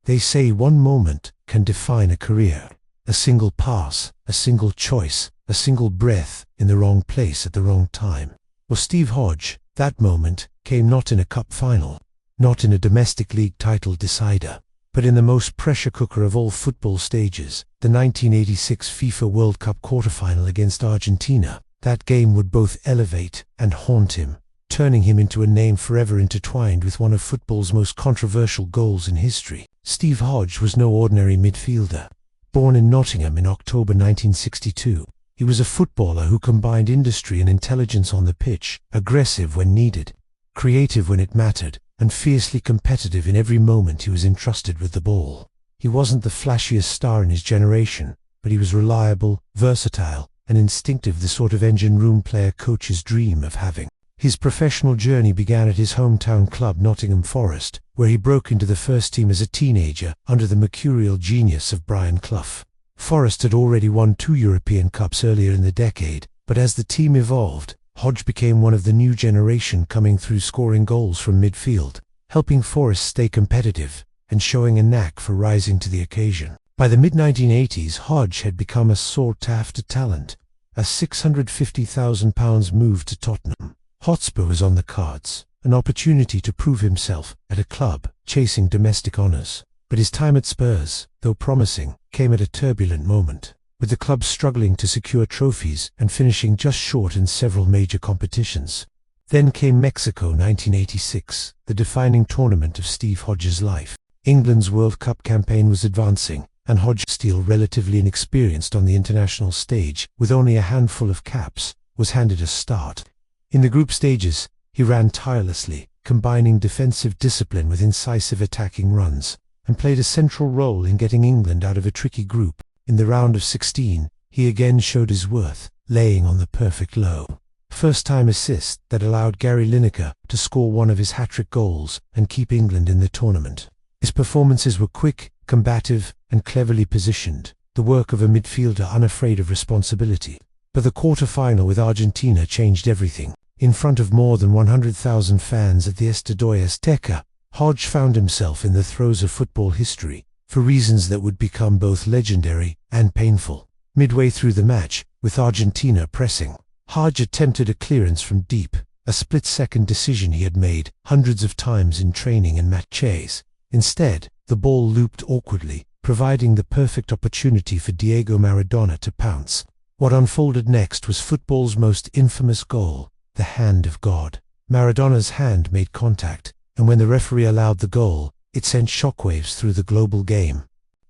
They say one moment can define a career. A single pass, a single choice, a single breath in the wrong place at the wrong time. For Steve Hodge, that moment came not in a cup final, not in a domestic league title decider, but in the most pressure cooker of all football stages, the 1986 FIFA World Cup quarterfinal against Argentina. That game would both elevate and haunt him, turning him into a name forever intertwined with one of football's most controversial goals in history. Steve Hodge was no ordinary midfielder. Born in Nottingham in October 1962, he was a footballer who combined industry and intelligence on the pitch, aggressive when needed, creative when it mattered, and fiercely competitive in every moment he was entrusted with the ball. He wasn't the flashiest star in his generation, but he was reliable, versatile, and instinctive, the sort of engine room player coaches dream of having. His professional journey began at his hometown club Nottingham Forest, where he broke into the first team as a teenager under the mercurial genius of Brian Clough. Forest had already won 2 European Cups earlier in the decade, but as the team evolved, Hodge became one of the new generation coming through, scoring goals from midfield, helping Forest stay competitive, and showing a knack for rising to the occasion. By the mid-1980s, Hodge had become a sought-after talent. A £650,000 move to Tottenham Hotspur was on the cards, an opportunity to prove himself at a club chasing domestic honours. But his time at Spurs, though promising, came at a turbulent moment, with the club struggling to secure trophies and finishing just short in several major competitions. Then came Mexico 1986, the defining tournament of Steve Hodge's life. England's World Cup campaign was advancing, and Hodge, still relatively inexperienced on the international stage, with only a handful of caps, was handed a start. In the group stages, he ran tirelessly, combining defensive discipline with incisive attacking runs, and played a central role in getting England out of a tricky group. In the round of 16, he again showed his worth, laying on the perfect low. First-time assist that allowed Gary Lineker to score one of his hat-trick goals and keep England in the tournament. His performances were quick, combative, and cleverly positioned, the work of a midfielder unafraid of responsibility. But the quarter-final with Argentina changed everything. In front of more than 100,000 fans at the Estadio Azteca, Hodge found himself in the throes of football history, for reasons that would become both legendary and painful. Midway through the match, with Argentina pressing, Hodge attempted a clearance from deep, a split-second decision he had made hundreds of times in training and matches. Instead, the ball looped awkwardly, providing the perfect opportunity for Diego Maradona to pounce. What unfolded next was football's most infamous goal, the hand of God. Maradona's hand made contact, and when the referee allowed the goal, it sent shockwaves through the global game.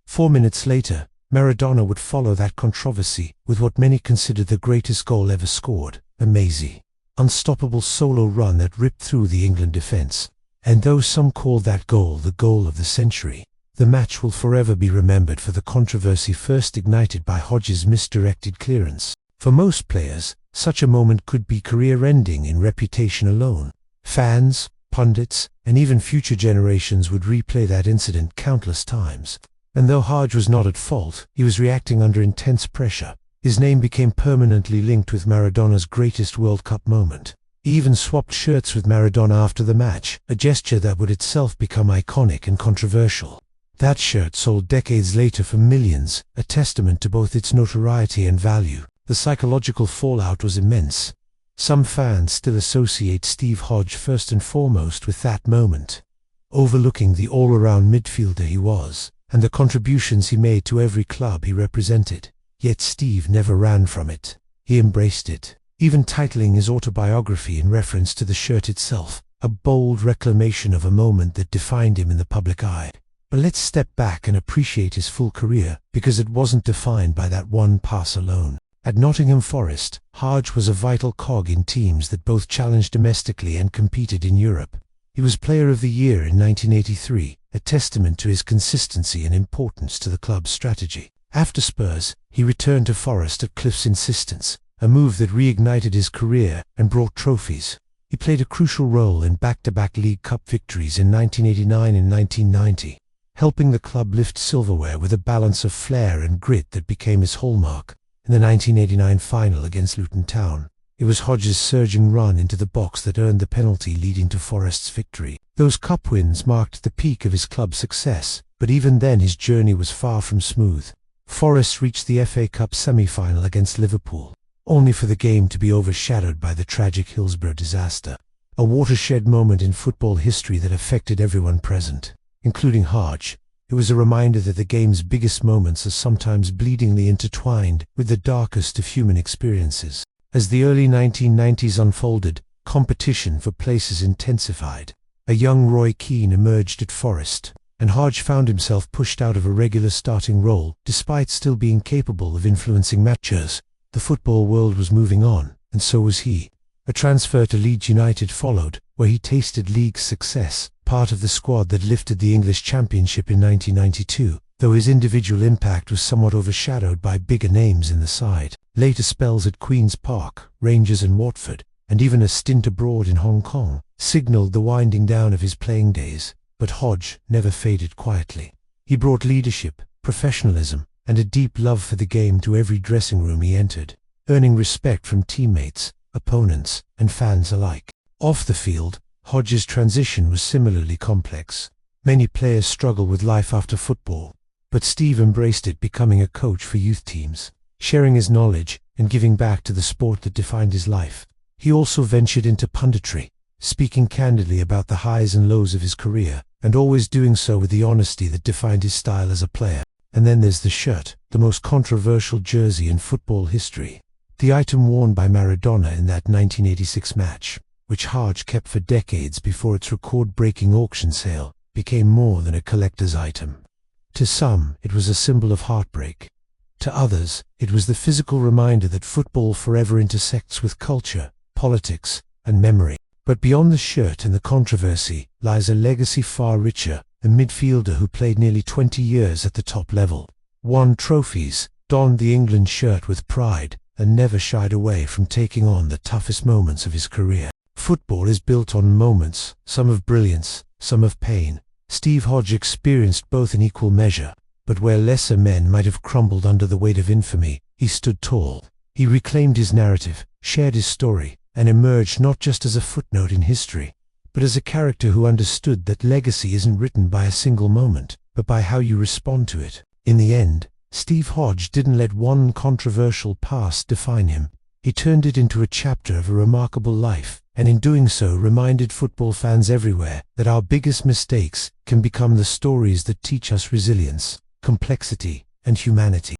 4 minutes later, Maradona would follow that controversy with what many considered the greatest goal ever scored, a mazy, unstoppable solo run that ripped through the England defence. And though some call that goal the goal of the century, the match will forever be remembered for the controversy first ignited by Hodge's misdirected clearance. For most players, such a moment could be career-ending in reputation alone. Fans, pundits, and even future generations would replay that incident countless times. And though Hodge was not at fault, he was reacting under intense pressure. His name became permanently linked with Maradona's greatest World Cup moment. He even swapped shirts with Maradona after the match, a gesture that would itself become iconic and controversial. That shirt sold decades later for millions, a testament to both its notoriety and value. The psychological fallout was immense. Some fans still associate Steve Hodge first and foremost with that moment, overlooking the all-around midfielder he was, and the contributions he made to every club he represented. Yet Steve never ran from it. He embraced it, even titling his autobiography in reference to the shirt itself, a bold reclamation of a moment that defined him in the public eye. But let's step back and appreciate his full career, because it wasn't defined by that one pass alone. At Nottingham Forest, Hodge was a vital cog in teams that both challenged domestically and competed in Europe. He was Player of the Year in 1983, a testament to his consistency and importance to the club's strategy. After Spurs, he returned to Forest at Clough's insistence, a move that reignited his career and brought trophies. He played a crucial role in back-to-back League Cup victories in 1989 and 1990, helping the club lift silverware with a balance of flair and grit that became his hallmark. In the 1989 final against Luton Town, it was Hodge's surging run into the box that earned the penalty leading to Forest's victory. Those cup wins marked the peak of his club's success, But even then his journey was far from smooth. Forest reached the FA Cup semi-final against Liverpool, only for the game to be overshadowed by the tragic Hillsborough disaster. A watershed moment in football history that affected everyone present, including Hodge. It was a reminder that the game's biggest moments are sometimes bleedingly intertwined with the darkest of human experiences. As the early 1990s unfolded, competition for places intensified. A young Roy Keane emerged at Forest, and Hodge found himself pushed out of a regular starting role, despite still being capable of influencing matches. The football world was moving on, and so was he. A transfer to Leeds United followed, where he tasted league success, part of the squad that lifted the English Championship in 1992, though his individual impact was somewhat overshadowed by bigger names in the side. Later spells at Queen's Park, Rangers and Watford, and even a stint abroad in Hong Kong, signalled the winding down of his playing days. But Hodge never faded quietly. He brought leadership, professionalism, and a deep love for the game to every dressing room he entered, earning respect from teammates, opponents, and fans alike. Off the field, Hodge's transition was similarly complex. Many players struggle with life after football, but Steve embraced it, becoming a coach for youth teams, sharing his knowledge and giving back to the sport that defined his life. He also ventured into punditry, speaking candidly about the highs and lows of his career, and always doing so with the honesty that defined his style as a player. And then there's the shirt, the most controversial jersey in football history. The item worn by Maradona in that 1986 match, which Hodge kept for decades before its record-breaking auction sale, became more than a collector's item. To some, it was a symbol of heartbreak. To others, it was the physical reminder that football forever intersects with culture, politics, and memory. But beyond the shirt and the controversy lies a legacy far richer, a midfielder who played nearly 20 years at the top level, won trophies, donned the England shirt with pride, and never shied away from taking on the toughest moments of his career. Football is built on moments, some of brilliance, some of pain. Steve Hodge experienced both in equal measure, but where lesser men might have crumbled under the weight of infamy, he stood tall. He reclaimed his narrative, shared his story, and emerged not just as a footnote in history, but as a character who understood that legacy isn't written by a single moment, but by how you respond to it. In the end, Steve Hodge didn't let one controversial past define him. He turned it into a chapter of a remarkable life, and in doing so reminded football fans everywhere that our biggest mistakes can become the stories that teach us resilience, complexity, and humanity.